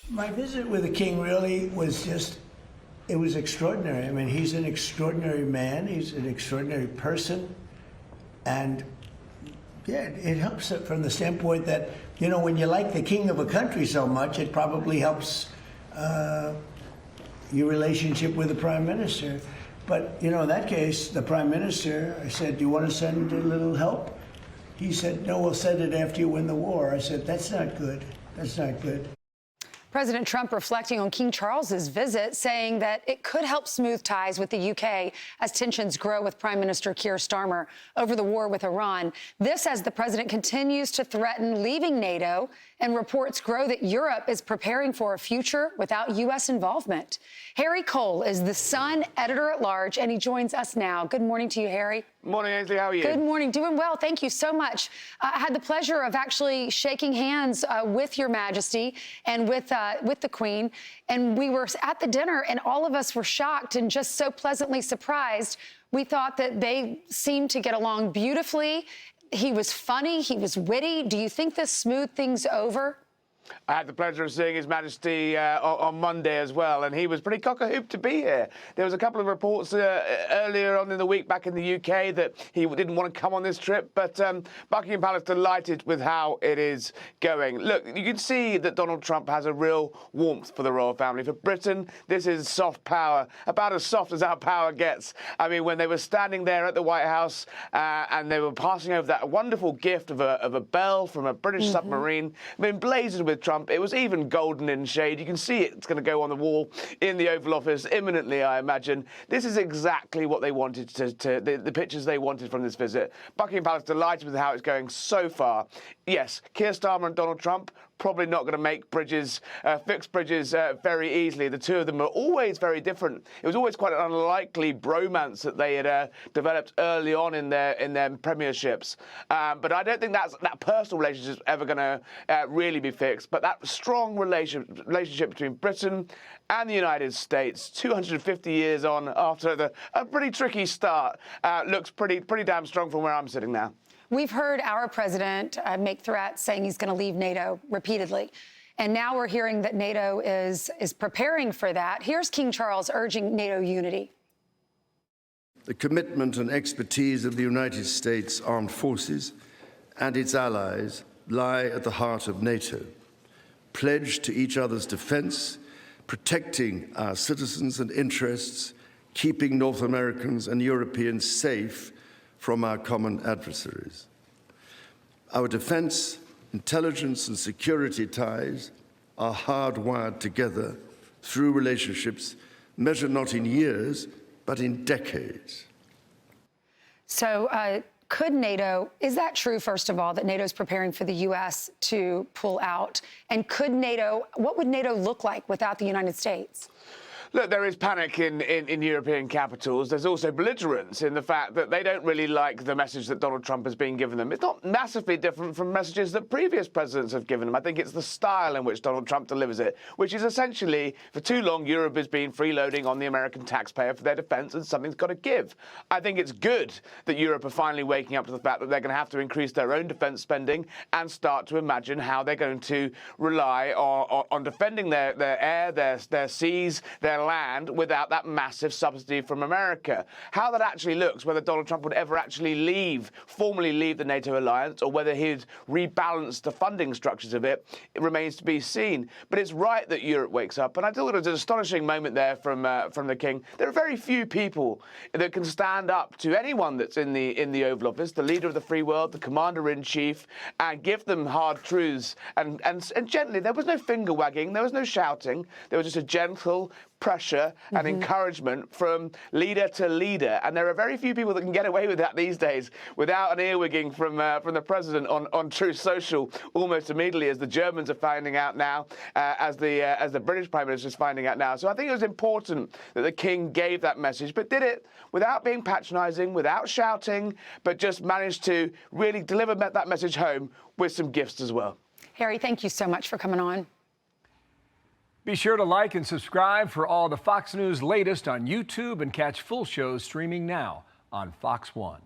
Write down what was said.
My visit with the King really was it was extraordinary. I mean, he's an extraordinary man. He's an extraordinary person. And yeah, it helps from the standpoint that, you know, when you like the king of a country so much, it probably helps your relationship with the prime minister. But, you know, in that case, the prime minister, I said, do you want to send a little help? He said, no, we'll send it after you win the war. I said, that's not good. That's not good. President Trump reflecting on King Charles's visit, saying that it could help smooth ties with the UK as tensions grow with Prime Minister Keir Starmer over the war with Iran. This as the president continues to threaten leaving NATO, and reports grow that Europe is preparing for a future without U.S. involvement. Harry Cole is the Sun editor-at-large, and he joins us now. Good morning to you, Harry. Morning, Ainsley. How are you? Good morning. Doing well. Thank you so much. I had the pleasure of actually shaking hands with Your Majesty and with the Queen. And we were at the dinner, and all of us were shocked and just so pleasantly surprised. We thought that they seemed to get along beautifully. He was funny. He was witty. Do you think this smoothed things over? I had the pleasure of seeing His Majesty on Monday as well, and he was pretty cock-a-hoop to be here. There was a couple of reports earlier on in the week back in the UK that he didn't want to come on this trip, but Buckingham Palace delighted with how it is going. Look, you can see that Donald Trump has a real warmth for the royal family. For Britain, this is soft power, about as soft as our power gets. I mean, when they were standing there at the White House and they were passing over that wonderful gift of a bell from a British submarine, emblazoned with Trump, it was even golden in shade. You can see it's going to go on the wall in the Oval Office imminently, I imagine. This is exactly what they wanted the pictures they wanted from this visit. Buckingham Palace delighted with how it's going so far. Yes, Keir Starmer and Donald Trump probably not going to make fix bridges very easily. The two of them are always very different. It was always quite an unlikely bromance that they had developed early on in their premierships. But I don't think that personal relationship is ever going to really be fixed. But that strong relationship between Britain and the United States, 250 years on after a pretty tricky start, looks pretty damn strong from where I'm sitting now. We've heard our president make threats saying he's going to leave NATO repeatedly. And now we're hearing that NATO is preparing for that. Here's King Charles urging NATO unity. The commitment and expertise of the United States Armed Forces and its allies lie at the heart of NATO, pledged to each other's defense, protecting our citizens and interests, keeping North Americans and Europeans safe from our common adversaries. Our defense, intelligence, and security ties are hardwired together through relationships measured not in years, but in decades. So could NATO, is that true, first of all, that NATO is preparing for the U.S. to pull out? And could NATO, what would NATO look like without the United States? Look, there is panic in European capitals. There's also belligerence in the fact that they don't really like the message that Donald Trump has been giving them. It's not massively different from messages that previous presidents have given them. I think it's the style in which Donald Trump delivers it, which is essentially, for too long, Europe has been freeloading on the American taxpayer for their defense, and something's got to give. I think it's good that Europe are finally waking up to the fact that they're going to have to increase their own defense spending and start to imagine how they're going to rely on defending their air, their seas, their land without that massive subsidy from America. How that actually looks, whether Donald Trump would ever actually formally leave the NATO alliance, or whether he'd rebalance the funding structures of it, it remains to be seen. But it's right that Europe wakes up, and I thought it was an astonishing moment there from the King. There are very few people that can stand up to anyone that's in the Oval Office, the leader of the free world, the commander-in-chief, and give them hard truths and gently. There was no finger wagging, there was no shouting, there was just a gentle pressure and encouragement from leader to leader, and there are very few people that can get away with that these days without an earwigging from the president on Truth Social almost immediately, as the Germans are finding out now, as the British Prime Minister is finding out now. So I think it was important that the King gave that message, but did it without being patronising, without shouting, but just managed to really deliver that message home with some gifts as well. Harry, thank you so much for coming on. Be sure to like and subscribe for all the Fox News latest on YouTube, and catch full shows streaming now on Fox One.